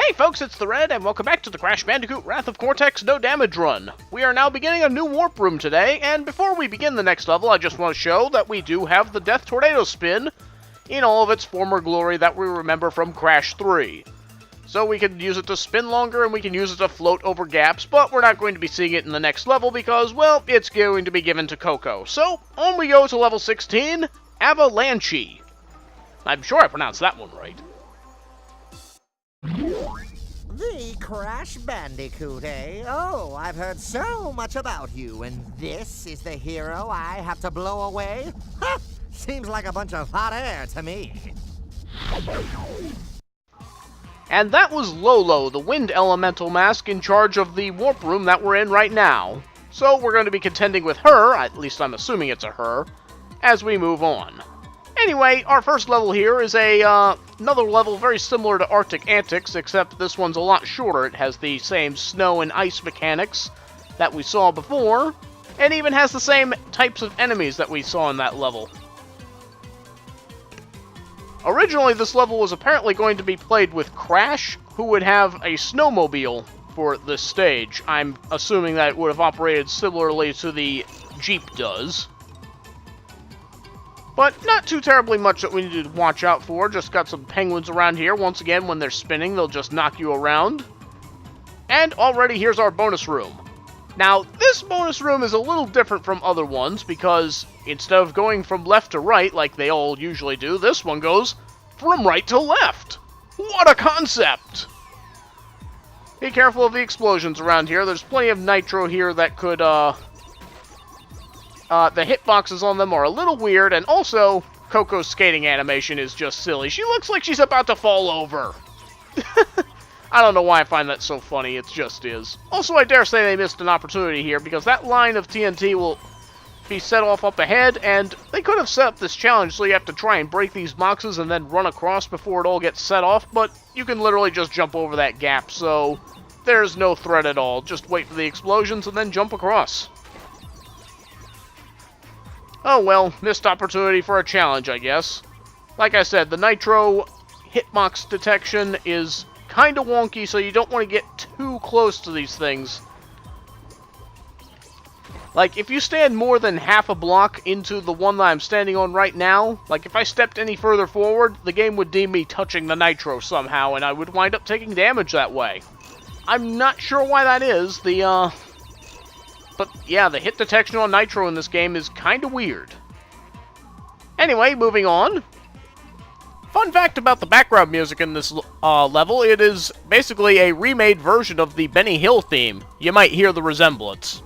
Hey folks, it's the Red, and welcome back to the Crash Bandicoot Wrath of Cortex No Damage run. We are now beginning a new warp room today, and before we begin the next level, I just want to show that we do have the Death Tornado Spin in all of its former glory that we remember from Crash 3. So we can use it to spin longer, and we can use it to float over gaps, but we're not going to be seeing it in the next level because, well, it's going to be given to Coco. So, on we go to level 16, Avalanche. I'm sure I pronounced that one right. The Crash Bandicoot, eh? Oh, I've heard so much about you, and this is the hero I have to blow away? Ha! Seems like a bunch of hot air to me. And that was Lolo, the wind elemental mask in charge of the warp room that we're in right now. So we're going to be contending with her, at least I'm assuming it's a her, as we move on. Anyway, our first level here is another level very similar to Arctic Antics, except this one's a lot shorter. It has the same snow and ice mechanics that we saw before, and even has the same types of enemies that we saw in that level. Originally, this level was apparently going to be played with Crash, who would have a snowmobile for this stage. I'm assuming that it would have operated similarly to the Jeep does. But not too terribly much that we need to watch out for. Just got some penguins around here. Once again, when they're spinning, they'll just knock you around. And already here's our bonus room. Now, this bonus room is a little different from other ones because instead of going from left to right like they all usually do, this one goes from right to left. What a concept! Be careful of the explosions around here. There's plenty of nitro here that could, the hitboxes on them are a little weird, and also, Coco's skating animation is just silly. She looks like she's about to fall over. I don't know why I find that so funny, it just is. Also, I dare say they missed an opportunity here, because that line of TNT will be set off up ahead, and they could have set up this challenge so you have to try and break these boxes and then run across before it all gets set off, but you can literally just jump over that gap, so there's no threat at all. Just wait for the explosions and then jump across. Oh well, missed opportunity for a challenge, I guess. Like I said, the nitro hitbox detection is kind of wonky, so you don't want to get too close to these things. Like, if you stand more than half a block into the one that I'm standing on right now, like if I stepped any further forward, the game would deem me touching the nitro somehow, and I would wind up taking damage that way. I'm not sure why that is. But yeah, the hit detection on nitro in this game is kind of weird. Anyway, moving on. Fun fact about the background music in this level, it is basically a remade version of the Benny Hill theme. You might hear the resemblance.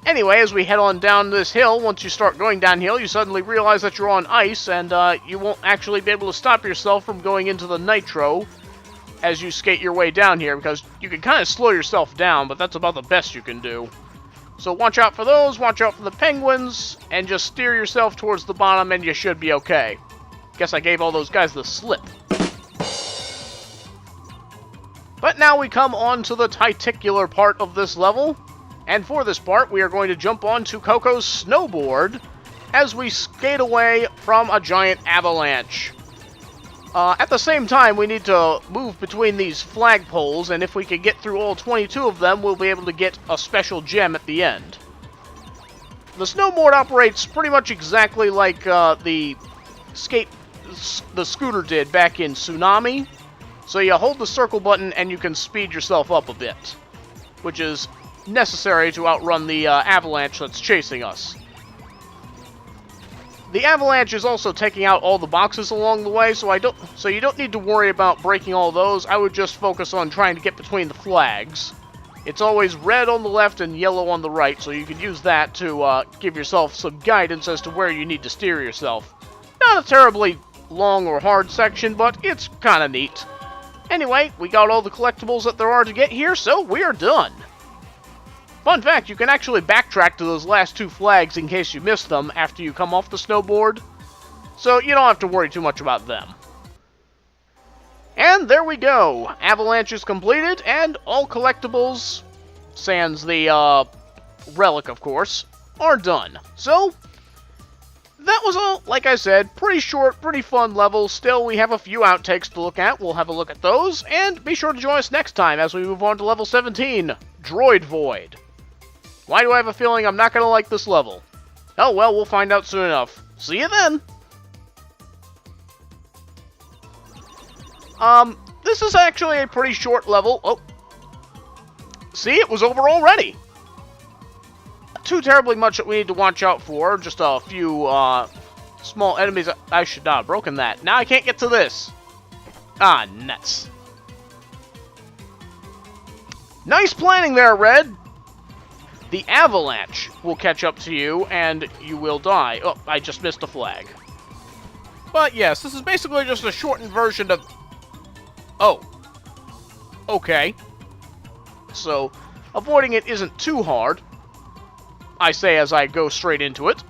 Anyway, as we head on down this hill, once you start going downhill, you suddenly realize that you're on ice, and you won't actually be able to stop yourself from going into the nitro as you skate your way down here, because you can kind of slow yourself down, but that's about the best you can do. So watch out for those, watch out for the penguins, and just steer yourself towards the bottom and you should be okay. Guess I gave all those guys the slip. But now we come on to the titicular part of this level, and for this part we are going to jump onto Coco's snowboard as we skate away from a giant avalanche. At the same time, we need to move between these flagpoles, and if we can get through all 22 of them, we'll be able to get a special gem at the end. The snowboard operates pretty much exactly like the scooter did back in Tsunami. So you hold the circle button and you can speed yourself up a bit, which is necessary to outrun the avalanche that's chasing us. The avalanche is also taking out all the boxes along the way, so you don't need to worry about breaking all those. I would just focus on trying to get between the flags. It's always red on the left and yellow on the right, so you can use that to give yourself some guidance as to where you need to steer yourself. Not a terribly long or hard section, but it's kind of neat. Anyway, we got all the collectibles that there are to get here, so we're done. Fun fact, you can actually backtrack to those last two flags in case you missed them after you come off the snowboard, so you don't have to worry too much about them. And there we go! Avalanche is completed, and all collectibles, sans the relic of course, are done. So, that was a, like I said, pretty short, pretty fun level. Still, we have a few outtakes to look at. We'll have a look at those, and be sure to join us next time as we move on to level 17, Droid Void. Why do I have a feeling I'm not going to like this level? Oh well, we'll find out soon enough. See you then! This is actually a pretty short level. Oh. See, it was over already! Not too terribly much that we need to watch out for. Just a few, small enemies. I should not have broken that. Now I can't get to this. Ah, nuts. Nice planning there, Red! The Avalanche will catch up to you, and you will die. Oh, I just missed a flag. But yes, this is basically just a shortened version of... Oh. Okay. So, avoiding it isn't too hard. I say as I go straight into it.